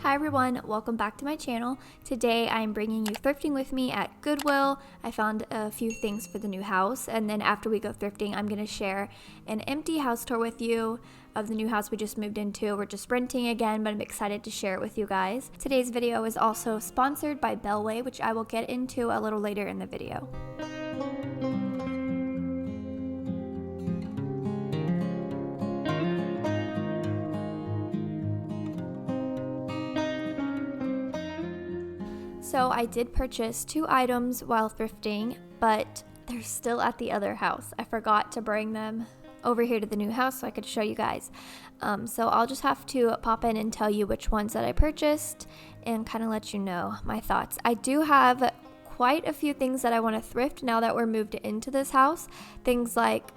Hi everyone, welcome back to my channel. Today I'm bringing you thrifting with me at Goodwill. I found a few things for the new house, and then after we go thrifting I'm going to share an empty house tour with you of the new house we just moved into. We're just renting again, but I'm excited to share it with you guys. Today's video is also sponsored by Bellway, which I will get into a little later in the video. So I did purchase 2 items while thrifting, but they're still at the other house. I forgot to bring them over here to the new house so I could show you guys. So I'll just have to pop in and tell you which ones that I purchased and kind of let you know my thoughts. I do have quite a few things that I want to thrift now that we're moved into this house. Things like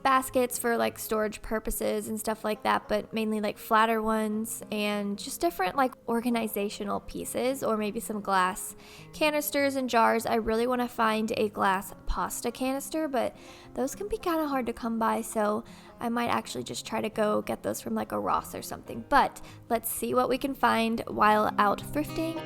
baskets for like storage purposes and stuff like that, but mainly like flatter ones and just different like organizational pieces, or maybe some glass canisters and jars. I really want to find a glass pasta canister, but those can be kind of hard to come by, so I might actually just try to go get those from like a Ross or something. But let's see what we can find while out thrifting.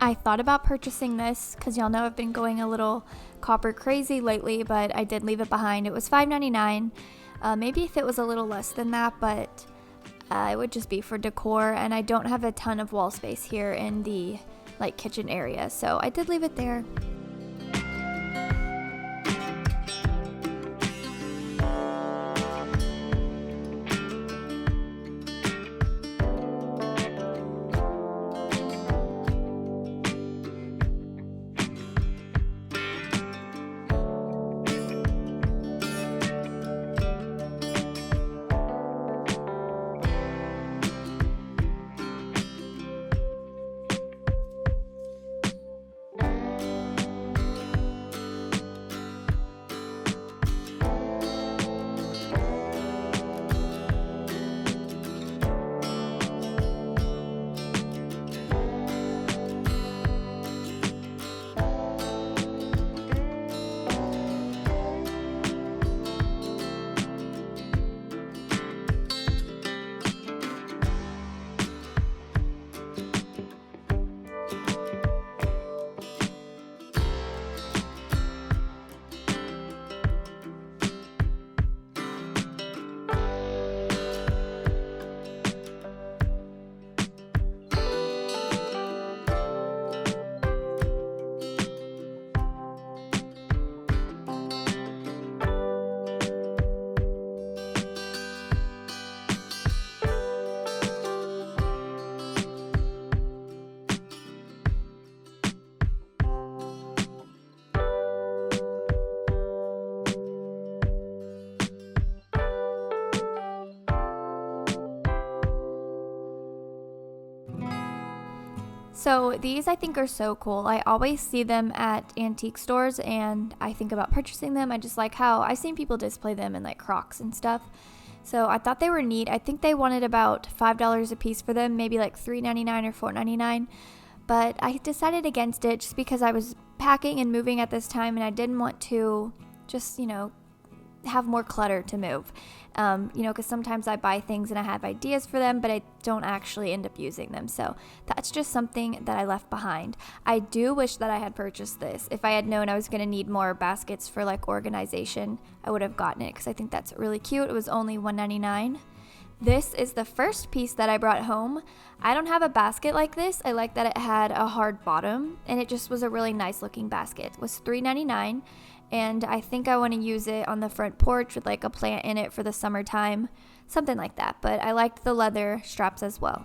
I thought about purchasing this because y'all know I've been going a little copper crazy lately, but I did leave it behind. It was $5.99. Maybe if it was a little less than that, but it would just be for decor, and I don't have a ton of wall space here in the like kitchen area, so I did leave it there. So these I think are so cool. I always see them at antique stores and I think about purchasing them. I just like how I've seen people display them in like Crocs and stuff. So I thought they were neat. I think they wanted about $5 a piece for them, maybe like $3.99 or $4.99. But I decided against it just because I was packing and moving at this time and I didn't want to just, have more clutter to move. Because sometimes I buy things and I have ideas for them, but I don't actually end up using them. So that's just something that I left behind. I do wish that I had purchased this. If I had known I was going to need more baskets for like organization, I would have gotten it because I think that's really cute. It was only $1.99. This is the first piece that I brought home. I don't have a basket like this. I like that it had a hard bottom and it just was a really nice looking basket. It was $3.99. And I think I want to use it on the front porch with like a plant in it for the summertime, something like that. But I liked the leather straps as well.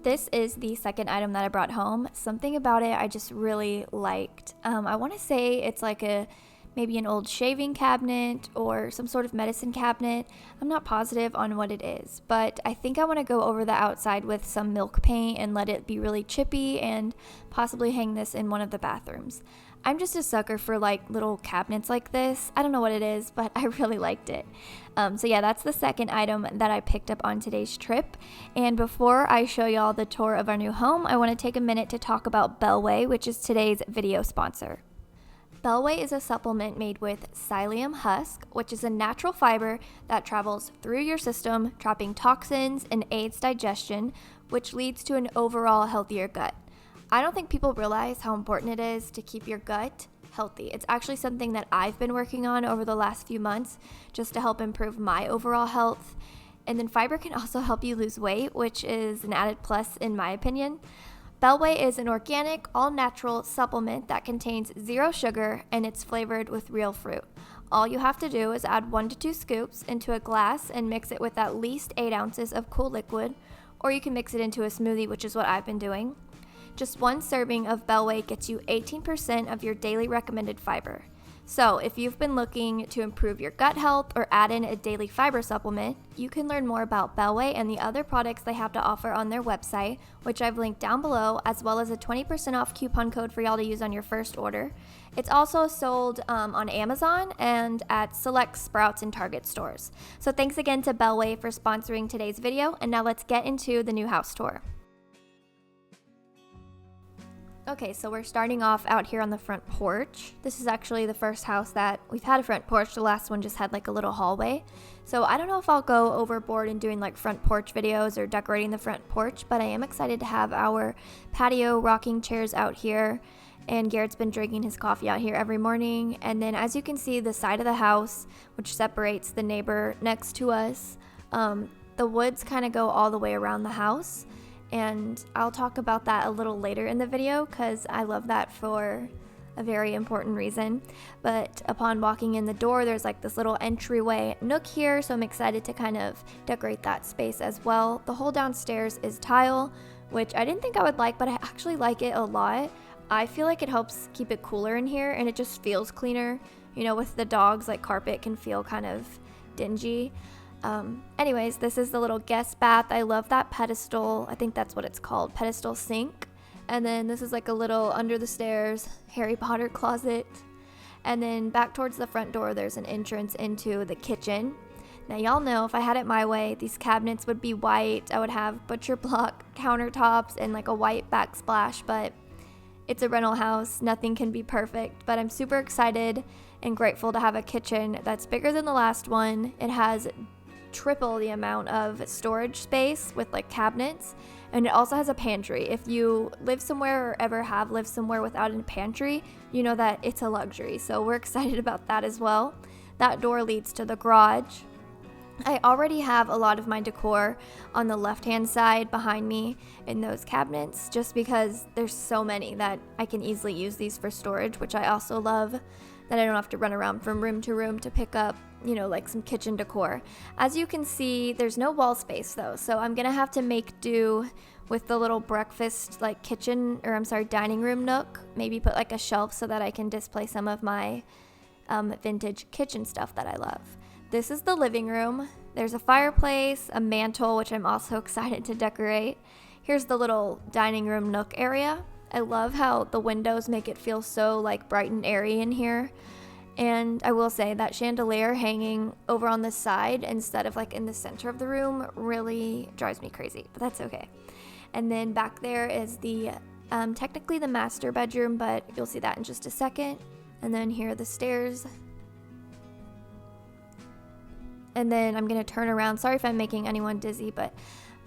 This is the second item that I brought home. Something about it I just really liked. I want to say it's like maybe an old shaving cabinet or some sort of medicine cabinet. I'm not positive on what it is, but I think I want to go over the outside with some milk paint and let it be really chippy and possibly hang this in one of the bathrooms. I'm just a sucker for like little cabinets like this. I don't know what it is, but I really liked it. So yeah, that's the second item that I picked up on today's trip. And before I show y'all the tour of our new home, I want to take a minute to talk about Bellway, which is today's video sponsor. Bellway is a supplement made with psyllium husk, which is a natural fiber that travels through your system, trapping toxins and aids digestion, which leads to an overall healthier gut. I don't think people realize how important it is to keep your gut healthy. It's actually something that I've been working on over the last few months just to help improve my overall health. And then fiber can also help you lose weight, which is an added plus in my opinion. Bellway is an organic, all-natural supplement that contains 0 sugar and it's flavored with real fruit. All you have to do is add 1 to 2 scoops into a glass and mix it with at least 8 ounces of cool liquid, or you can mix it into a smoothie, which is what I've been doing. Just 1 serving of Bellway gets you 18% of your daily recommended fiber. So if you've been looking to improve your gut health or add in a daily fiber supplement, you can learn more about Bellway and the other products they have to offer on their website, which I've linked down below, as well as a 20% off coupon code for y'all to use on your first order. It's also sold on Amazon and at select Sprouts and Target stores. So thanks again to Bellway for sponsoring today's video, and now let's get into the new house tour. Okay, so we're starting off out here on the front porch. This is actually the first house that we've had a front porch. The last one just had like a little hallway. So I don't know if I'll go overboard in doing like front porch videos or decorating the front porch, but I am excited to have our patio rocking chairs out here. And Garrett's been drinking his coffee out here every morning. And then as you can see, the side of the house, which separates the neighbor next to us, the woods kind of go all the way around the house. And I'll talk about that a little later in the video because I love that for a very important reason. But upon walking in the door, there's like this little entryway nook here, so I'm excited to kind of decorate that space as well. The whole downstairs is tile, which I didn't think I would like, but I actually like it a lot. I feel like it helps keep it cooler in here and it just feels cleaner. You know, with the dogs, like carpet can feel kind of dingy. Anyways, this is the little guest bath. I love that pedestal. I think that's what it's called, pedestal sink. And then this is like a little under the stairs Harry Potter closet. And then back towards the front door, there's an entrance into the kitchen. Now y'all know if I had it my way, these cabinets would be white. I would have butcher block countertops and like a white backsplash, but it's a rental house. Nothing can be perfect, but I'm super excited and grateful to have a kitchen that's bigger than the last one. It has triple the amount of storage space with like cabinets, and it also has a pantry. If you live somewhere or ever have lived somewhere without a pantry, you know that it's a luxury. So we're excited about that as well. That door leads to the garage. I already have a lot of my decor on the left-hand side behind me in those cabinets, just because there's so many that I can easily use these for storage, which I also love, that I don't have to run around from room to room to pick up, you know, like some kitchen decor. As you can see, there's no wall space though, so I'm gonna have to make do with the little breakfast, like dining room nook. Maybe put like a shelf so that I can display some of my vintage kitchen stuff that I love. This is the living room. There's a fireplace, a mantle, which I'm also excited to decorate. Here's the little dining room nook area. I love how the windows make it feel so like bright and airy in here. And I will say that chandelier hanging over on the side instead of like in the center of the room really drives me crazy, but that's okay. And then back there is the technically the master bedroom, but you'll see that in just a second. And then here are the stairs. And then I'm going to turn around. Sorry if I'm making anyone dizzy, but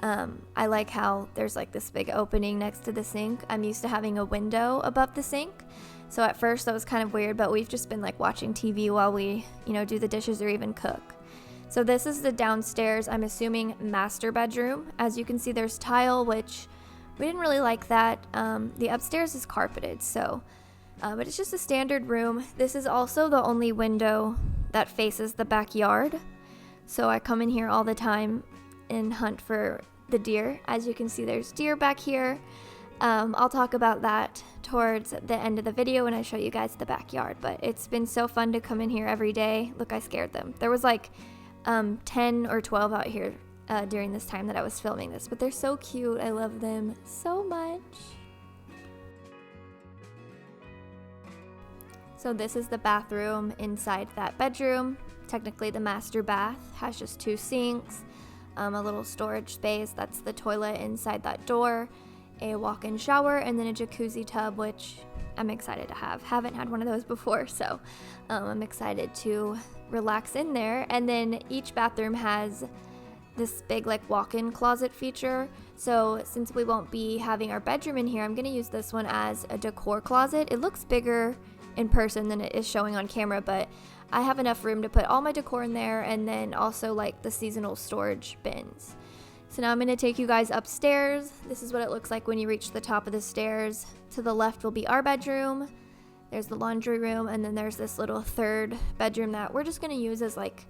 I like how there's like this big opening next to the sink. I'm used to having a window above the sink. So at first that was kind of weird, but we've just been like watching TV while we, you know, do the dishes or even cook. So this is the downstairs, I'm assuming master bedroom. As you can see, there's tile, which we didn't really like that. The upstairs is carpeted, so, but it's just a standard room. This is also the only window that faces the backyard. So I come in here all the time and hunt for the deer. As you can see, there's deer back here. I'll talk about that towards the end of the video when I show you guys the backyard, but it's been so fun to come in here every day. Look, I scared them. There was like 10 or 12 out here during this time that I was filming this, but they're so cute. I love them so much. So this is the bathroom inside that bedroom. Technically the master bath has just 2 sinks, a little storage space, that's the toilet inside that door, a walk-in shower, and then a jacuzzi tub, which I'm excited to have. Haven't had one of those before, so I'm excited to relax in there. And then each bathroom has this big like walk-in closet feature. So since we won't be having our bedroom in here, I'm going to use this one as a decor closet. It looks bigger in person than it is showing on camera, but I have enough room to put all my decor in there, and then also like the seasonal storage bins. So now I'm going to take you guys upstairs. This is what it looks like when you reach the top of the stairs. To the left will be our bedroom. There's the laundry room, and then there's this little third bedroom that we're just going to use as like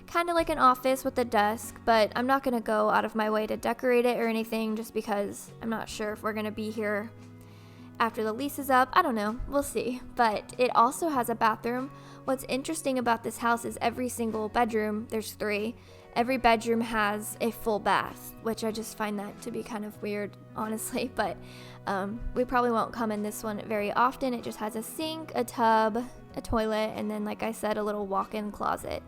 kind of like an office with a desk, but I'm not going to go out of my way to decorate it or anything just because I'm not sure if we're going to be here after the lease is up. I don't know, we'll see. But it also has a bathroom. What's interesting about this house is every single bedroom, there's 3, every bedroom has a full bath, which I just find that to be kind of weird, honestly, but we probably won't come in this one very often. It just has a sink, a tub, a toilet, and then, like I said, a little walk-in closet,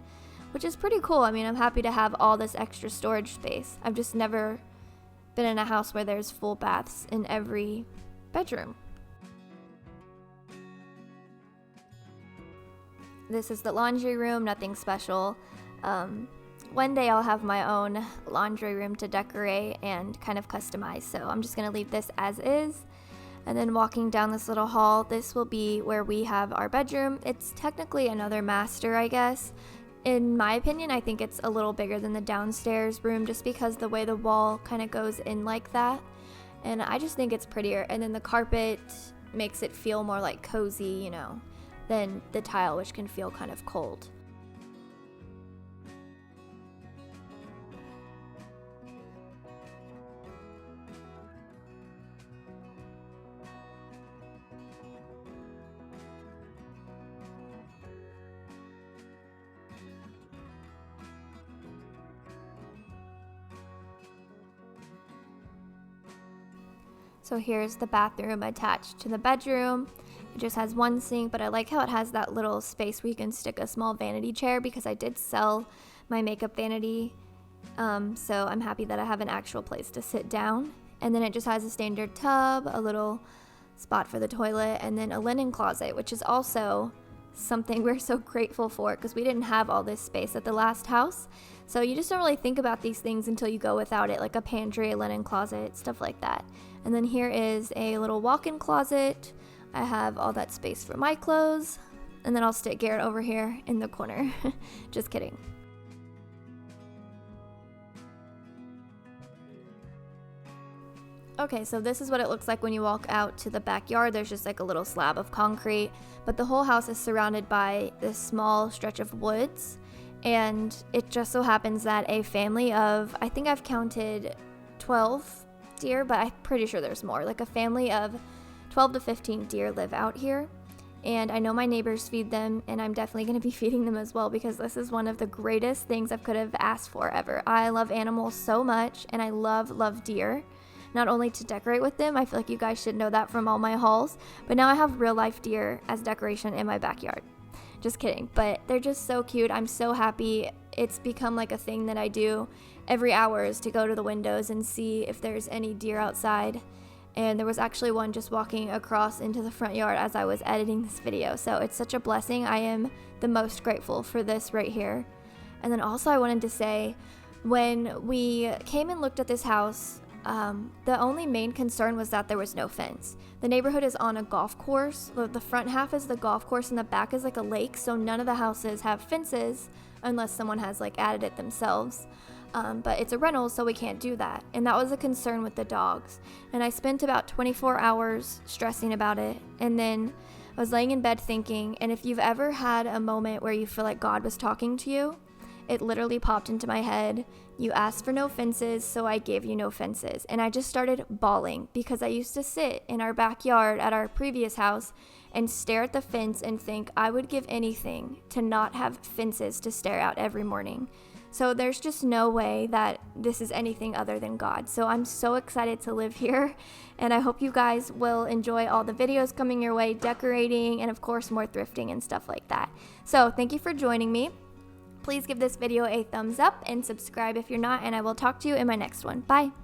which is pretty cool. I mean, I'm happy to have all this extra storage space. I've just never been in a house where there's full baths in every bedroom. This is the laundry room, nothing special. One day I'll have my own laundry room to decorate and kind of customize, so I'm just going to leave this as is. And then walking down this little hall, this will be where we have our bedroom. It's technically another master, I guess. In my opinion, I think it's a little bigger than the downstairs room just because the way the wall kind of goes in like that. And I just think it's prettier. And then the carpet makes it feel more like cozy, you know, than the tile, which can feel kind of cold. So here's the bathroom attached to the bedroom. It just has 1 sink, but I like how it has that little space where you can stick a small vanity chair because I did sell my makeup vanity. So I'm happy that I have an actual place to sit down. And then it just has a standard tub, a little spot for the toilet, and then a linen closet, which is also something we're so grateful for because we didn't have all this space at the last house. So you just don't really think about these things until you go without it, like a pantry, a linen closet, stuff like that. And then here is a little walk-in closet. I have all that space for my clothes, and then I'll stick Garrett over here in the corner. Just kidding. Okay, so this is what it looks like when you walk out to the backyard. There's just like a little slab of concrete, but the whole house is surrounded by this small stretch of woods. And it just so happens that a family of, I think I've counted 12 deer, but I'm pretty sure there's more. Like a family of 12 to 15 deer live out here. And I know my neighbors feed them, and I'm definitely going to be feeding them as well because this is one of the greatest things I could have asked for ever. I love animals so much, and I love deer. Not only to decorate with them, I feel like you guys should know that from all my hauls, but now I have real life deer as decoration in my backyard. Just kidding, but they're just so cute. I'm so happy. It's become like a thing that I do every hour is to go to the windows and see if there's any deer outside. And there was actually one just walking across into the front yard as I was editing this video. So it's such a blessing. I am the most grateful for this right here. And then also I wanted to say, when we came and looked at this house, the only main concern was that there was no fence. The neighborhood is on a golf course. The front half is the golf course and the back is like a lake, so none of the houses have fences unless someone has like added it themselves. But it's a rental, so we can't do that. And that was a concern with the dogs. And I spent about 24 hours stressing about it. And then I was laying in bed thinking, and if you've ever had a moment where you feel like God was talking to you, it literally popped into my head. You asked for no fences, so I gave you no fences. And I just started bawling because I used to sit in our backyard at our previous house and stare at the fence and think I would give anything to not have fences to stare out every morning. So there's just no way that this is anything other than God. So I'm so excited to live here, and I hope you guys will enjoy all the videos coming your way, decorating, and of course more thrifting and stuff like that. So thank you for joining me. Please give this video a thumbs up and subscribe if you're not, and I will talk to you in my next one. Bye.